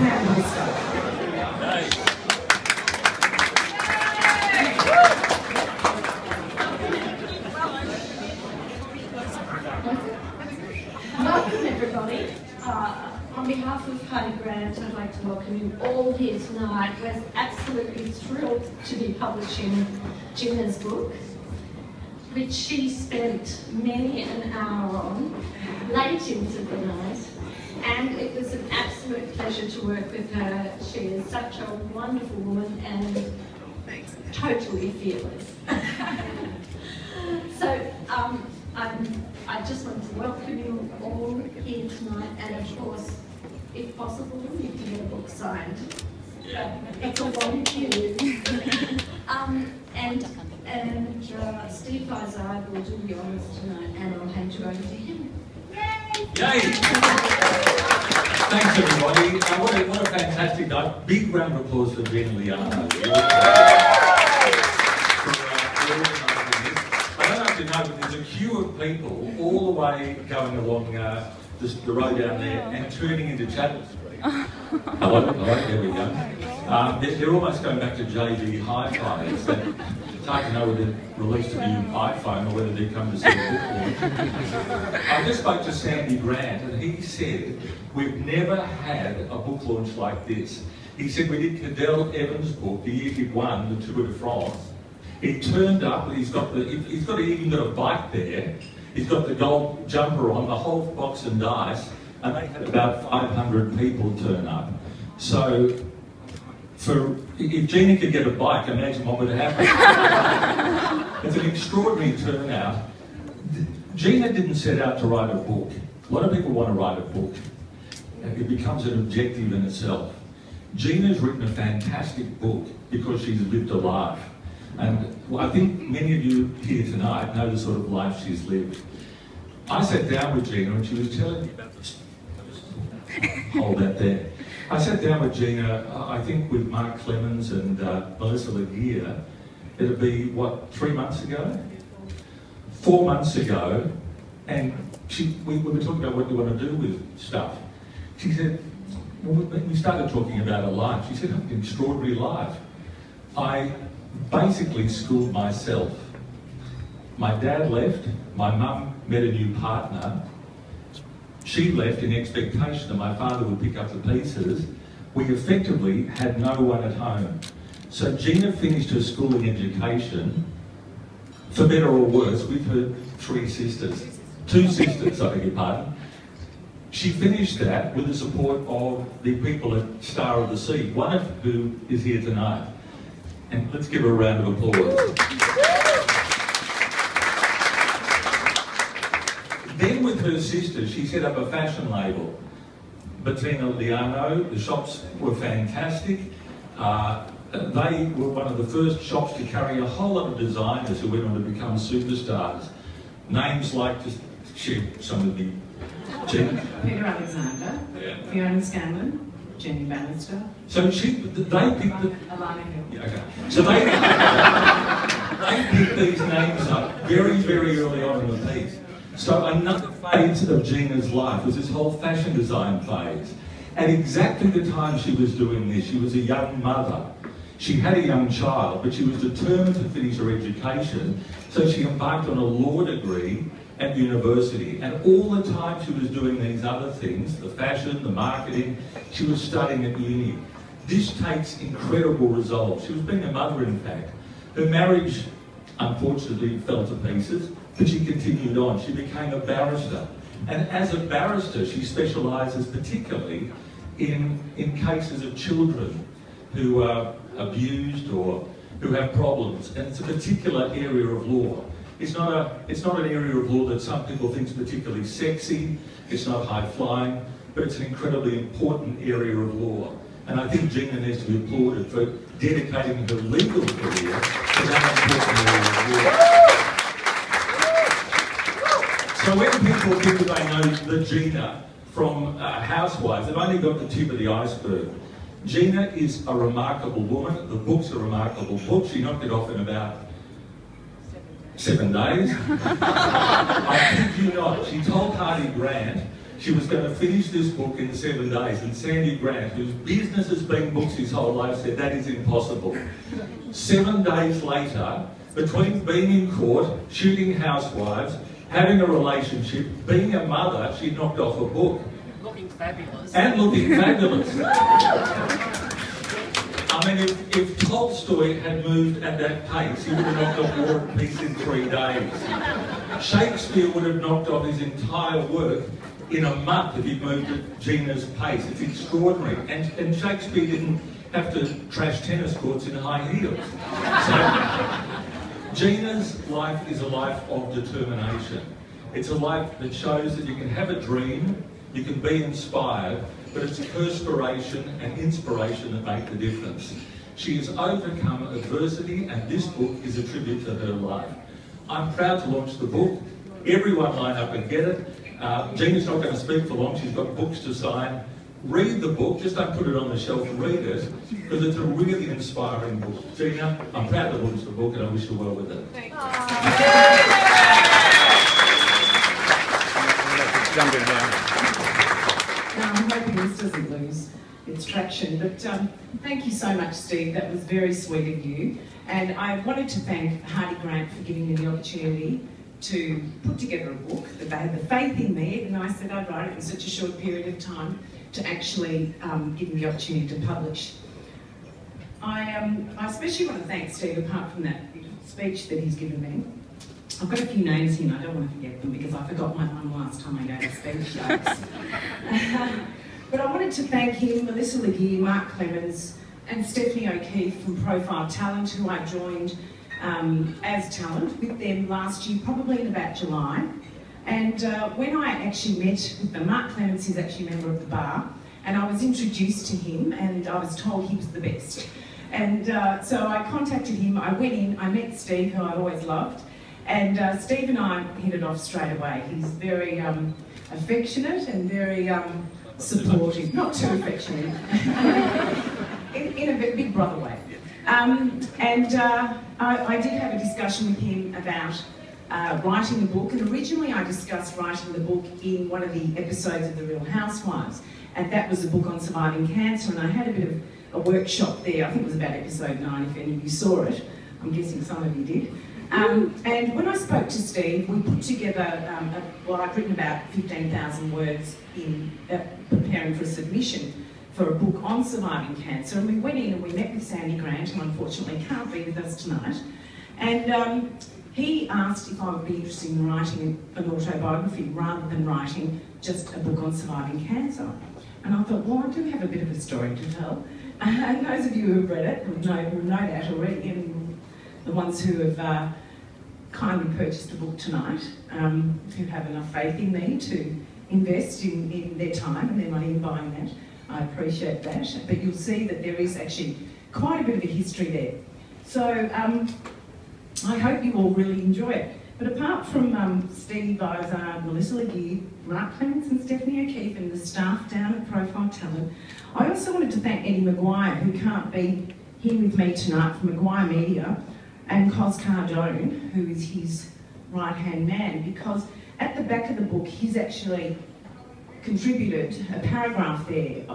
family stuff. Welcome everybody. On behalf of Heidi Grant, I'd like to welcome you all here tonight. We're absolutely thrilled to be publishing Gina's book, which she spent many an hour on, late into the night, and it was an absolute pleasure to work with her. She is such a wonderful woman and totally fearless. So I just want to welcome you all here tonight, and of course, if possible, you can get a book signed. It's a long queue. And Steve Faizad will do the honours tonight, and I'll hand you over to him. Yay! Yay! Thanks everybody. What a fantastic night. Big round of applause for Gina Liano. I don't know if you know, but there's a queue of people all the way going along the road down there and turning into Chapel Street. Hello, there we go. They're almost going back to JB Hi-Fi. It's hard to know whether they released a new iPhone or whether they come to see a book launch. I just spoke to Sandy Grant and he said, we've never had a book launch like this. He said, we did Cadell Evans' book the year he won the Tour de France. He turned up, he's even got a bike there, he's got the gold jumper on, the whole box and dice, and they had about 500 people turn up. So, if Gina could get a bike, imagine what would happen. It's an extraordinary turnout. Gina didn't set out to write a book. A lot of people want to write a book. It becomes an objective in itself. Gina's written a fantastic book because she's lived a life. And I think many of you here tonight know the sort of life she's lived. I sat down with Gina and she was telling me about this. Hold that there. I sat down with Gina, I think with Mark Clemens and Melissa Laguerre. It'll be, what, 3 months ago? 4 months ago. And we were talking about what you want to do with stuff. She said, well, we started talking about her life. She said, I had an extraordinary life. I basically schooled myself. My dad left, my mum met a new partner. She left in expectation that my father would pick up the pieces. We effectively had no one at home. So Gina finished her schooling education, for better or worse, with her 3 sisters. 2 sisters, I beg your pardon. She finished that with the support of the people at Star of the Sea, one of who is here tonight. And let's give her a round of applause. Then with her sister, she set up a fashion label. Gina Liano, the shops were fantastic. They were one of the first shops to carry a whole lot of designers who went on to become superstars. Names like, just share some of the... Peter Alexander, Fiona Scanlon, Jenny Bannister. So they picked the... Alana Hill. Yeah, okay. So they picked these names up very, very early on in the piece. So another phase of Gina's life was this whole fashion design phase. At exactly the time she was doing this, she was a young mother. She had a young child, but she was determined to finish her education, so she embarked on a law degree at university. And all the time she was doing these other things, the fashion, the marketing, she was studying at uni. This takes incredible resolve. She was being a mother, in fact. Her marriage, unfortunately, fell to pieces, but she continued on. She became a barrister. And as a barrister, she specialises particularly in cases of children who are abused or who have problems. And it's a particular area of law. It's not an area of law that some people think is particularly sexy, it's not high-flying, but it's an incredibly important area of law. And I think Gina needs to be applauded for dedicating her legal career to that important area of law. So when people think that they know the Gina from Housewives, they've only got the tip of the iceberg. Gina is a remarkable woman. The book's a remarkable book. She knocked it off in about 7 days. I kid you not. She told Heidi Grant she was going to finish this book in 7 days, and Sandy Grant, whose business has been books his whole life, said that is impossible. 7 days later, between being in court, shooting housewives, having a relationship, being a mother, she knocked off a book. Looking fabulous. And looking fabulous. I mean, if Tolstoy had moved at that pace, he would have knocked off War and Peace in 3 days. Shakespeare would have knocked off his entire work in a month if he'd moved at Gina's pace. It's extraordinary. And Shakespeare didn't have to trash tennis courts in high heels. So, Gina's life is a life of determination. It's a life that shows that you can have a dream, you can be inspired, but it's perspiration and inspiration that make the difference. She has overcome adversity, and this book is a tribute to her life. I'm proud to launch the book. Everyone line up and get it. Gina's not going to speak for long. She's got books to sign. Read the book. Just don't put it on the shelf and read it, because it's a really inspiring book. Gina, I'm proud to launch the book, and I wish you well with it. Thanks. Jump in now. I'm hoping this doesn't lose its traction, but thank you so much, Steve. That was very sweet of you. And I wanted to thank Hardy Grant for giving me the opportunity to put together a book, that they had the faith in me, and I said I'd write it in such a short period of time to actually give me the opportunity to publish. I especially want to thank Steve, apart from that speech that he's given me. I've got a few names here and I don't want to forget them because I forgot my one last time I gave a speech. But I wanted to thank him, Melissa Legear, Mark Clemens and Stephanie O'Keefe from Profile Talent, who I joined as talent with them last year, probably in about July. And when I actually met with them, Mark Clemens is actually a member of the bar, and I was introduced to him and I was told he was the best. And so I contacted him, I went in, I met Steve, who I always loved, and Steve and I hit it off straight away. He's very affectionate and very supportive, not too affectionate, in a big brother way. I did have a discussion with him about writing a book, and originally I discussed writing the book in one of the episodes of The Real Housewives, and that was a book on surviving cancer, and I had a bit of a workshop there. I think it was about episode 9, if any of you saw it. I'm guessing some of you did. And when I spoke to Steve, we put together, I'd written about 15,000 words in preparing for a submission for a book on surviving cancer, and we went in and we met with Sandy Grant, who unfortunately can't be with us tonight, and he asked if I would be interested in writing an autobiography rather than writing just a book on surviving cancer. And I thought, well, I do have a bit of a story to tell, and those of you who have read it will know that already, and the ones who have kindly purchased a book tonight, who have enough faith in me to invest in their time and their money in buying that. I appreciate that, but you'll see that there is actually quite a bit of a history there. So I hope you all really enjoy it. But apart from Steve Izard, Melissa Legear, Mark Clemens and Stephanie O'Keefe and the staff down at Profile Talent, I also wanted to thank Eddie Maguire, who can't be here with me tonight, from Maguire Media, and Cos Cardone, who is his right-hand man, because at the back of the book he's actually contributed a paragraph there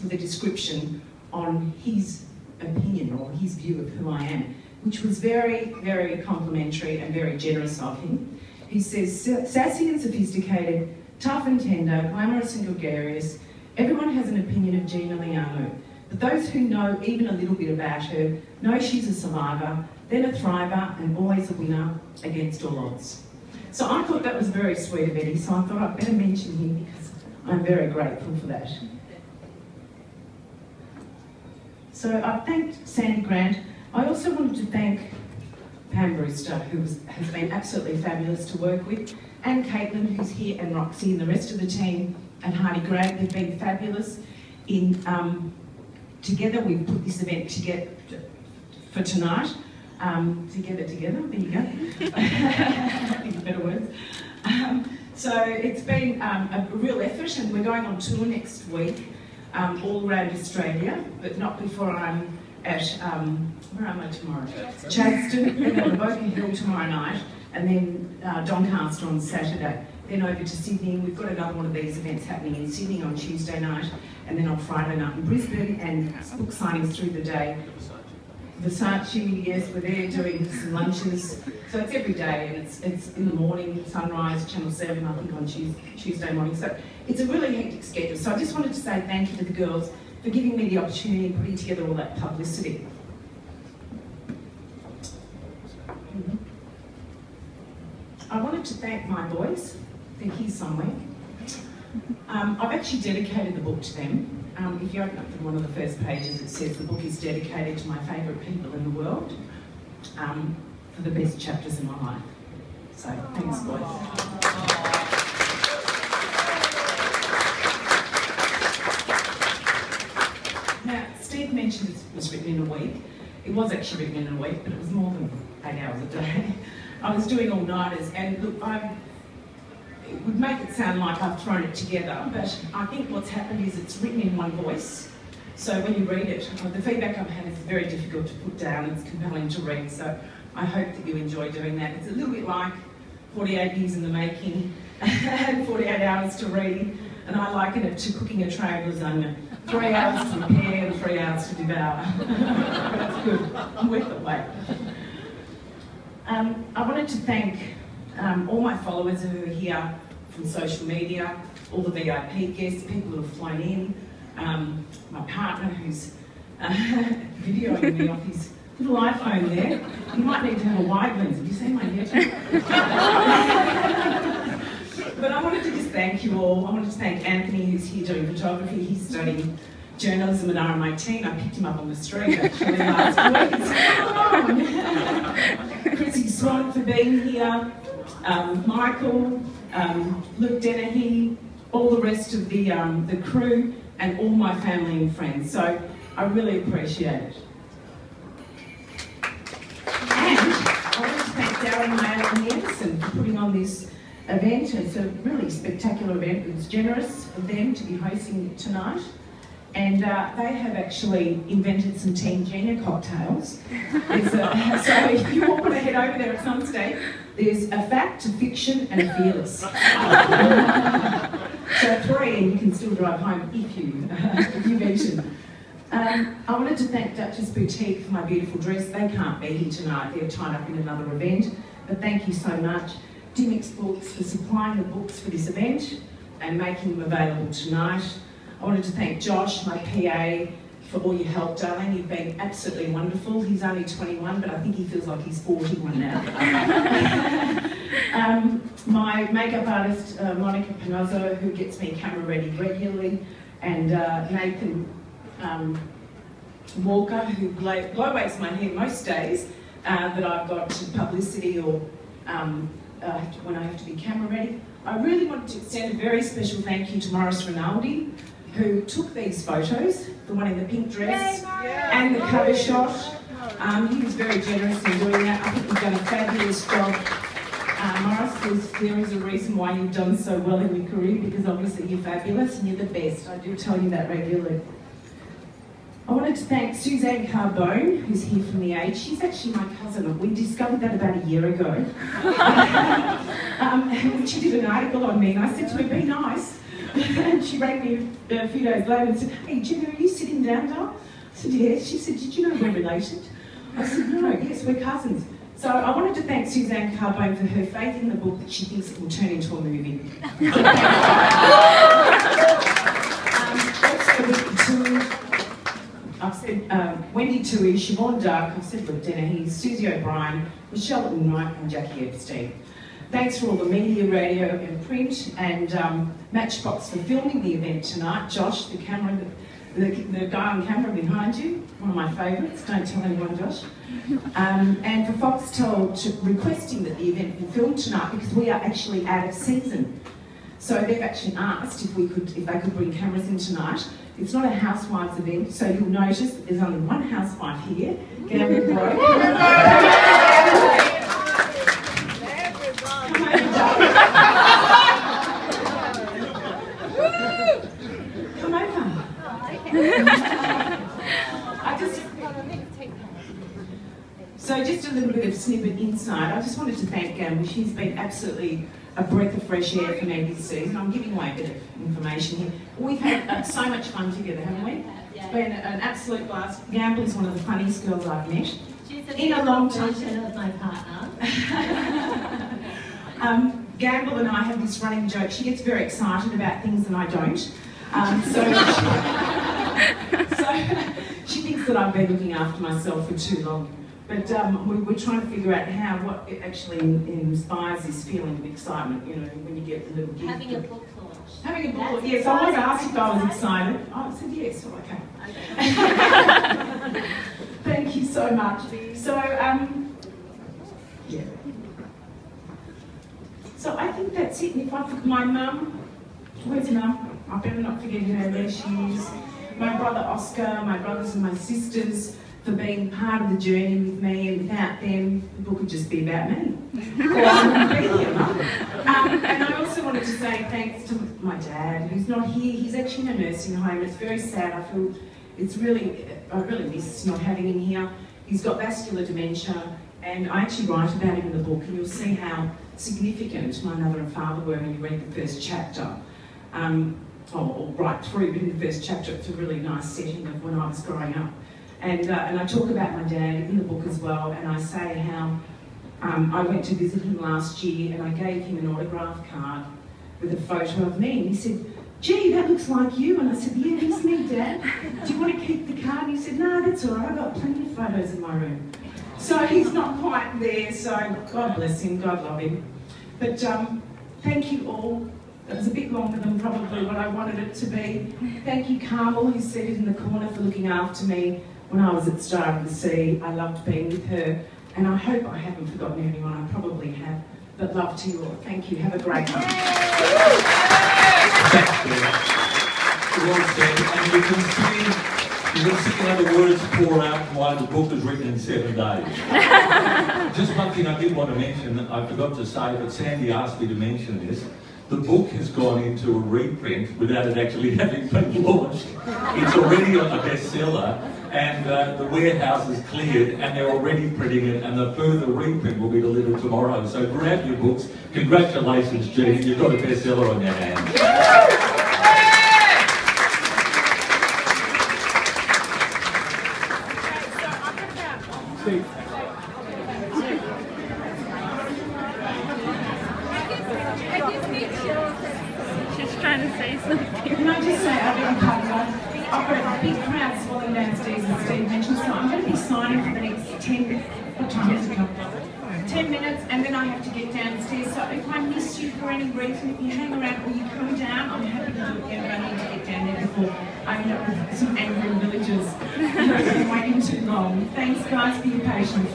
with a description on his opinion or his view of who I am, which was very, very complimentary and very generous of him. He says, sassy and sophisticated, tough and tender, glamorous and gregarious, everyone has an opinion of Gina Liano, but those who know even a little bit about her know she's a survivor, then a thriver, and always a winner against all odds. So I thought that was very sweet of Eddie, so I thought I'd better mention him because I'm very grateful for that. So I've thanked Sandy Grant. I also wanted to thank Pam Brewster, who has been absolutely fabulous to work with, and Caitlin, who's here, and Roxy, and the rest of the team, and Hardy Grant. They've been fabulous in together. We've put this event together for tonight. Together, there you go. Think of better words. So it's been a real effort, and we're going on tour next week, all around Australia, but not before I'm at, where am I tomorrow? Chadstone, and then Boca Hill tomorrow night, and then Doncaster on Saturday. then over to Sydney. We've got another one of these events happening in Sydney on Tuesday night, and then on Friday night in Brisbane, and book signings through the day. Versace, yes, we're there doing some lunches. So it's every day, and it's in the morning, sunrise, Channel 7, I think on Tuesday morning. So it's a really hectic schedule. So I just wanted to say thank you to the girls for giving me the opportunity of putting together all that publicity. I wanted to thank my boys. They're here somewhere. I've actually dedicated the book to them. If you open up to one of the first pages, it says the book is dedicated to my favourite people in the world for the best chapters in my life. So, thanks, boys. Now, Steve mentioned it was written in a week. It was actually written in a week, but it was more than 8 hours a day. I was doing all-nighters, and look, it would make it sound like I've thrown it together, but I think what's happened is it's written in one voice. So when you read it, the feedback I've had is very difficult to put down. It's compelling to read, so I hope that you enjoy doing that. It's a little bit like 48 years in the making and 48 hours to read, and I liken it to cooking a tray of lasagna. 3 hours to prepare and 3 hours to devour. That's good. I'm worth the wait. I wanted to thank all my followers who are here from social media, all the VIP guests, people who have flown in, my partner who's videoing me off his little iPhone there. You might need to have a wide lens. Have you seen my hair? But I wanted to just thank you all. I wanted to thank Anthony, who's here doing photography. He's studying journalism at RMIT. I picked him up on the street actually last week. Chrissy Swan for being here. Michael, Luke Dennehy, all the rest of the crew, and all my family and friends. So I really appreciate it. And I want to thank Darren Mayer and Anderson for putting on this event. It's a really spectacular event. It's generous of them to be hosting it tonight. And they have actually invented some Team Gina cocktails. So if you want to head over there at some stage, there's a fact, a fiction, and a fearless. So 3, and you can still drive home if you mention. I wanted to thank Duchess Boutique for my beautiful dress. They can't be here tonight. They're tied up in another event. But thank you so much. Dimix Books for supplying the books for this event and making them available tonight. I wanted to thank Josh, my PA, for all your help, darling. You've been absolutely wonderful. He's only 21, but I think he feels like he's 41 now. My makeup artist, Monica Panozzo, who gets me camera ready regularly, and Nathan Walker, who blow wakes my hair most days that I've got publicity or when I have to be camera ready. I really wanted to extend a very special thank you to Morris Rinaldi, who took these photos, the one in the pink dress and the cover shot. He was very generous in doing that. I think you've done a fabulous job. Morris, there is a reason why you've done so well in your career, because obviously you're fabulous and you're the best. I do tell you that regularly. I wanted to thank Suzanne Carbone, who's here from the Age. She's actually my cousin. We discovered that about a year ago. She did an article on me, and I said to her, be nice. And she rang me a few days later and said, hey, Gina, are you sitting down, darling? I said, yes. She said, did you know we're related? I said, no, yes, we're cousins. So I wanted to thank Suzanne Carbone for her faith in the book that she thinks it will turn into a movie. Also with the two, I've said Wendy Tui, Siobhan Dark, I've said Luke Dennehy, Susie O'Brien, Michelle Knight and Jackie Epstein. Thanks for all the media, radio and print, and Matchbox for filming the event tonight. Josh, the camera, the guy on camera behind you, one of my favourites, don't tell anyone, Josh. And for Foxtel requesting that the event be filmed tonight, because we are actually out of season. So they've actually asked if they could bring cameras in tonight. It's not a housewives event, so you'll notice that there's only one housewife here. Gamble Bro. Come over. So just a little bit of snippet inside. I just wanted to thank Gamble. She's been absolutely a breath of fresh air for me this season. I'm giving away a bit of information here. We've had so much fun together, haven't we? It's been an absolute blast. Gamble is one of the funniest girls I've met. In a long time. Of my partner. Gamble and I have this running joke. She gets very excited about things that I don't. So she thinks that I've been looking after myself for too long. But we're trying to figure out what it actually inspires this feeling of excitement, you know, when you get the little gift. Having a book launch. Having a book launch, yes. I was asked if I was excited. I said yes, well, okay. Thank you so much. So, yeah. So I think that's it. And if I forget my mum, where's mum? I better not forget her. There she is. My brother Oscar, my brothers and my sisters, for being part of the journey with me, and without them, the book would just be about me. Or I wouldn't be here, Mum. And I also wanted to say thanks to my dad, who's not here. He's actually in a nursing home. It's very sad. I feel I really miss not having him here. He's got vascular dementia, and I actually write about him in the book, and you'll see how significant my mother and father were when you read the first chapter. Or right through, but in the first chapter, it's a really nice setting of when I was growing up. And I talk about my dad in the book as well, and I say how I went to visit him last year and I gave him an autograph card with a photo of me, and he said, "Gee, that looks like you." And I said, "Yeah, it's me, Dad. Do you want to keep the card?" And he said, "No, that's all right, I've got plenty of photos in my room." So he's not quite there, so God bless him, God love him. But thank you all. It was a bit longer than probably what I wanted it to be. Thank you, Carmel, who's seated in the corner, for looking after me when I was at Star of the Sea. I loved being with her, and I hope I haven't forgotten anyone. I probably have, but love to you all. Thank you. Have a great night. Thanks very much. Well said. And you can see how the words pour out from why the book was written in 7 days. Just one thing I did want to mention, I forgot to say, but Sandy asked me to mention this. The book has gone into a reprint without it actually having been launched. It's already a bestseller, and the warehouse is cleared, and they're already printing it, and the further reprint will be delivered tomorrow. So grab your books. Congratulations, Gina. You've got a bestseller on your hands. She's trying to say something. Can I just say, I beg your pardon, I've got a big crowd swelling downstairs, as Steve mentioned, so I'm going to be signing for the next 10, what time is it? 10 minutes, and then I have to get downstairs. So if I miss you for any reason, if you hang around or you come down, I'm happy to do it again, but I need to get down there before I end up with some angry villagers who have been waiting too long. Thanks guys for your patience.